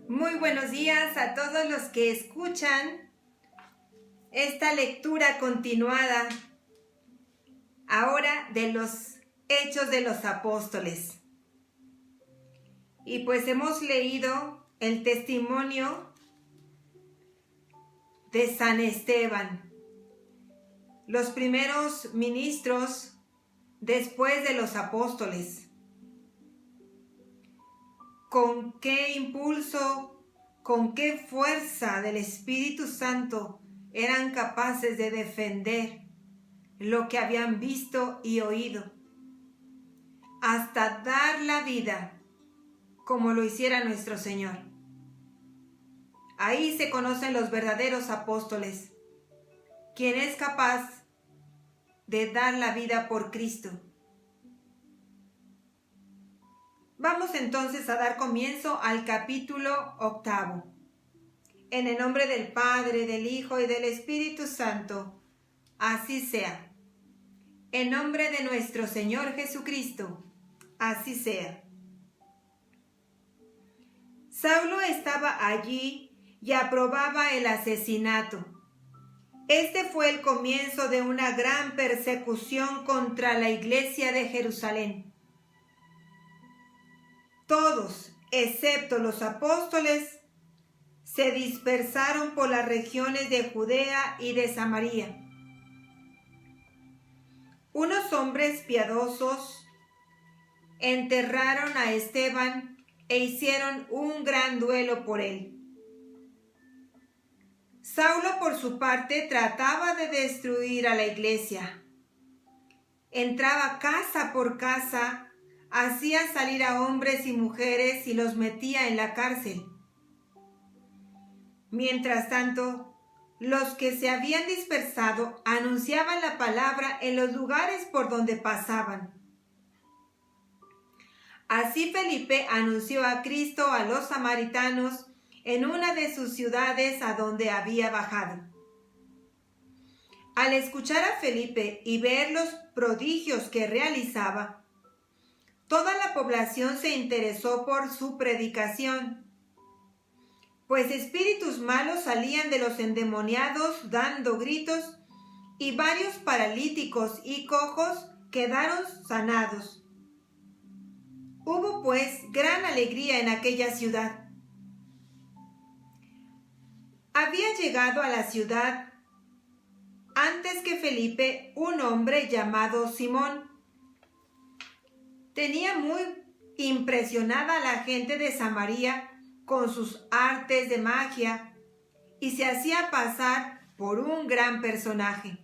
Muy buenos días a todos los que escuchan esta lectura continuada ahora de los Hechos de los Apóstoles. Y pues hemos leído el testimonio de San Esteban, los primeros ministros después de los apóstoles. Con qué impulso, con qué fuerza del Espíritu Santo eran capaces de defender lo que habían visto y oído, hasta dar la vida como lo hiciera nuestro Señor. Ahí se conocen los verdaderos apóstoles, quien es capaz de dar la vida por Cristo. Vamos entonces a dar comienzo al capítulo 8. En el nombre del Padre, del Hijo y del Espíritu Santo, así sea. En nombre de nuestro Señor Jesucristo, así sea. Saulo estaba allí y aprobaba el asesinato. Este fue el comienzo de una gran persecución contra la iglesia de Jerusalén. Todos, excepto los apóstoles, se dispersaron por las regiones de Judea y de Samaria. Unos hombres piadosos enterraron a Esteban e hicieron un gran duelo por él. Saulo, por su parte, trataba de destruir a la iglesia. Entraba casa por casa, hacía salir a hombres y mujeres y los metía en la cárcel. Mientras tanto, los que se habían dispersado anunciaban la palabra en los lugares por donde pasaban. Así Felipe anunció a Cristo a los samaritanos en una de sus ciudades a donde había bajado. Al escuchar a Felipe y ver los prodigios que realizaba, toda la población se interesó por su predicación, pues espíritus malos salían de los endemoniados dando gritos y varios paralíticos y cojos quedaron sanados. Hubo pues gran alegría en aquella ciudad. Había llegado a la ciudad antes que Felipe un hombre llamado Simón. Tenía muy impresionada a la gente de Samaria con sus artes de magia y se hacía pasar por un gran personaje.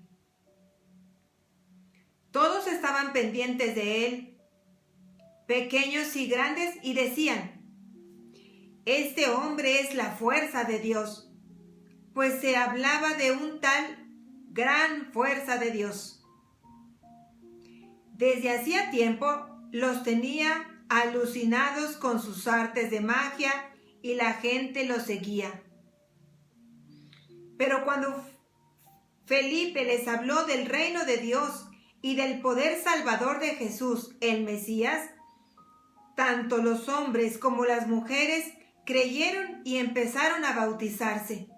Todos estaban pendientes de él, pequeños y grandes, y decían: este hombre es la fuerza de Dios, pues se hablaba de un tal gran fuerza de Dios. Desde hacía tiempo los tenía alucinados con sus artes de magia y la gente los seguía. Pero cuando Felipe les habló del reino de Dios y del poder salvador de Jesús, el Mesías, tanto los hombres como las mujeres creyeron y empezaron a bautizarse.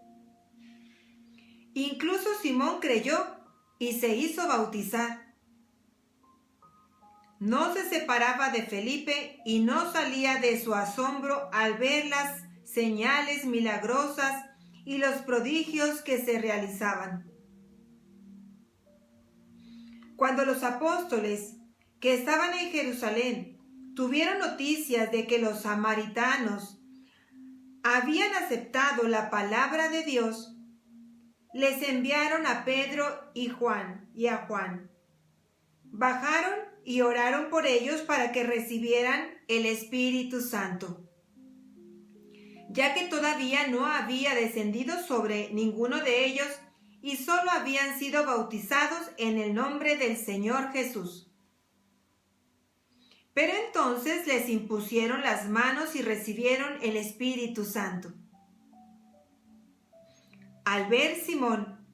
Incluso Simón creyó y se hizo bautizar. No se separaba de Felipe y no salía de su asombro al ver las señales milagrosas y los prodigios que se realizaban. Cuando los apóstoles que estaban en Jerusalén tuvieron noticias de que los samaritanos habían aceptado la palabra de Dios, les enviaron a Pedro y a Juan. Bajaron y oraron por ellos para que recibieran el Espíritu Santo, ya que todavía no había descendido sobre ninguno de ellos y solo habían sido bautizados en el nombre del Señor Jesús. Pero entonces les impusieron las manos y recibieron el Espíritu Santo. Al ver Simón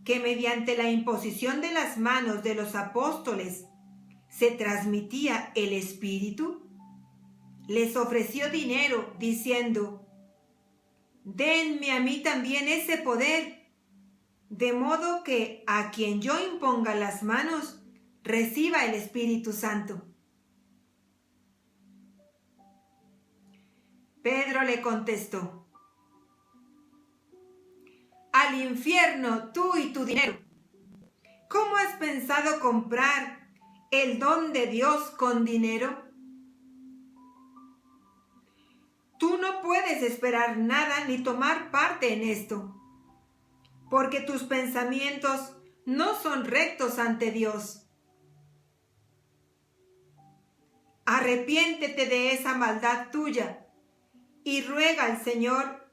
que mediante la imposición de las manos de los apóstoles se transmitía el Espíritu, les ofreció dinero diciendo: denme a mí también ese poder, de modo que a quien yo imponga las manos, reciba el Espíritu Santo. Pedro le contestó: al infierno tú y tu dinero. ¿Cómo has pensado comprar el don de Dios con dinero? Tú no puedes esperar nada ni tomar parte en esto, porque tus pensamientos no son rectos ante Dios. Arrepiéntete de esa maldad tuya y ruega al Señor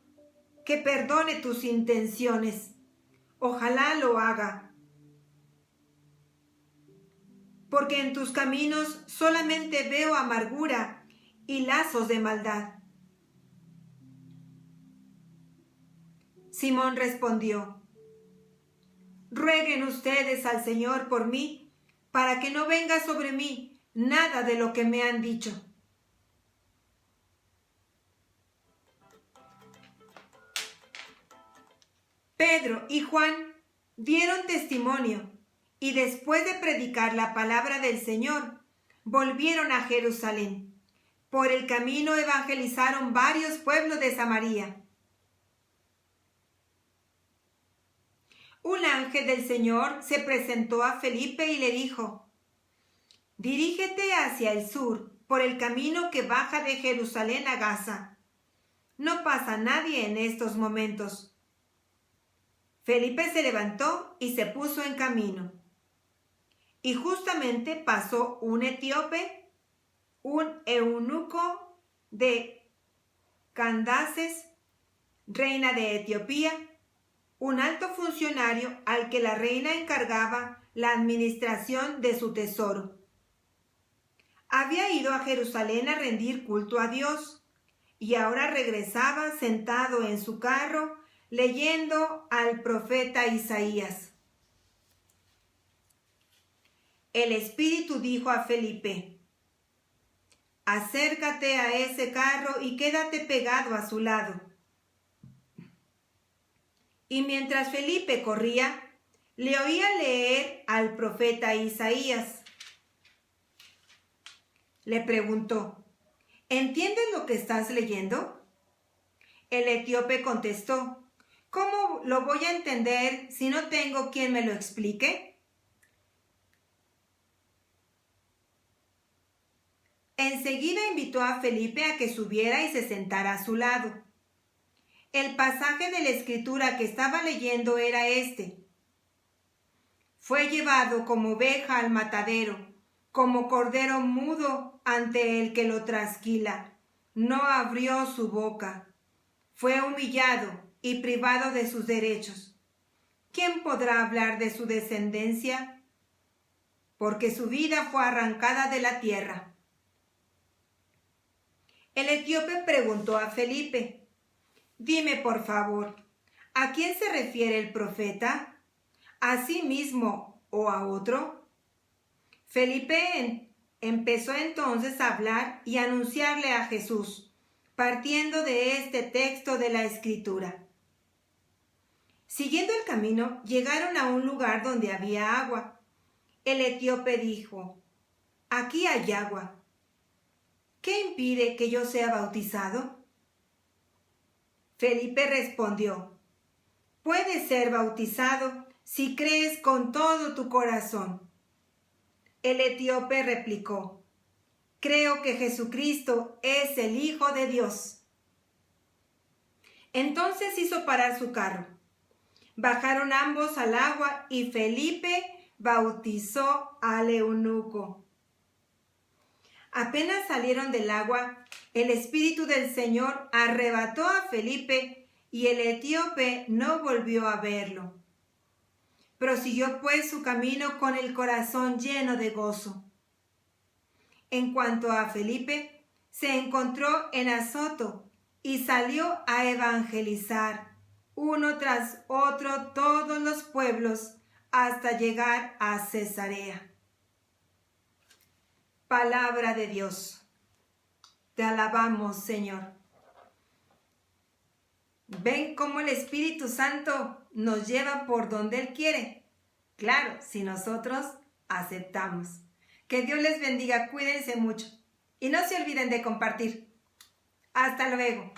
que perdone tus intenciones. Ojalá lo haga. Porque en tus caminos solamente veo amargura y lazos de maldad. Simón respondió: rueguen ustedes al Señor por mí, para que no venga sobre mí nada de lo que me han dicho. Pedro y Juan dieron testimonio y después de predicar la palabra del Señor, volvieron a Jerusalén. Por el camino evangelizaron varios pueblos de Samaria. Un ángel del Señor se presentó a Felipe y le dijo: dirígete hacia el sur, por el camino que baja de Jerusalén a Gaza. No pasa nadie en estos momentos. Felipe se levantó y se puso en camino. Y justamente pasó un etíope, un eunuco de Candaces, reina de Etiopía, un alto funcionario al que la reina encargaba la administración de su tesoro. Había ido a Jerusalén a rendir culto a Dios y ahora regresaba sentado en su carro leyendo al profeta Isaías. El Espíritu dijo a Felipe: acércate a ese carro y quédate pegado a su lado. Y mientras Felipe corría, le oía leer al profeta Isaías. Le preguntó: ¿entiendes lo que estás leyendo? El etíope contestó: ¿cómo lo voy a entender si no tengo quien me lo explique? Enseguida invitó a Felipe a que subiera y se sentara a su lado. El pasaje de la escritura que estaba leyendo era este: fue llevado como oveja al matadero, como cordero mudo ante el que lo trasquila. No abrió su boca. Fue humillado y privado de sus derechos. ¿Quién podrá hablar de su descendencia? Porque su vida fue arrancada de la tierra. El etíope preguntó a Felipe: dime por favor, ¿a quién se refiere el profeta? ¿A sí mismo o a otro? Felipe empezó entonces a hablar y a anunciarle a Jesús, partiendo de este texto de la Escritura. Siguiendo el camino, llegaron a un lugar donde había agua. El etíope dijo: aquí hay agua. ¿Qué impide que yo sea bautizado? Felipe respondió: puedes ser bautizado si crees con todo tu corazón. El etíope replicó: creo que Jesucristo es el Hijo de Dios. Entonces hizo parar su carro. Bajaron ambos al agua y Felipe bautizó al eunuco. Apenas salieron del agua, el Espíritu del Señor arrebató a Felipe y el etíope no volvió a verlo. Prosiguió pues su camino con el corazón lleno de gozo. En cuanto a Felipe, se encontró en Azoto y salió a evangelizar, uno tras otro, todos los pueblos, hasta llegar a Cesarea. Palabra de Dios. Te alabamos, Señor. ¿Ven cómo el Espíritu Santo nos lleva por donde Él quiere? Claro, si nosotros aceptamos. Que Dios les bendiga, cuídense mucho y no se olviden de compartir. Hasta luego.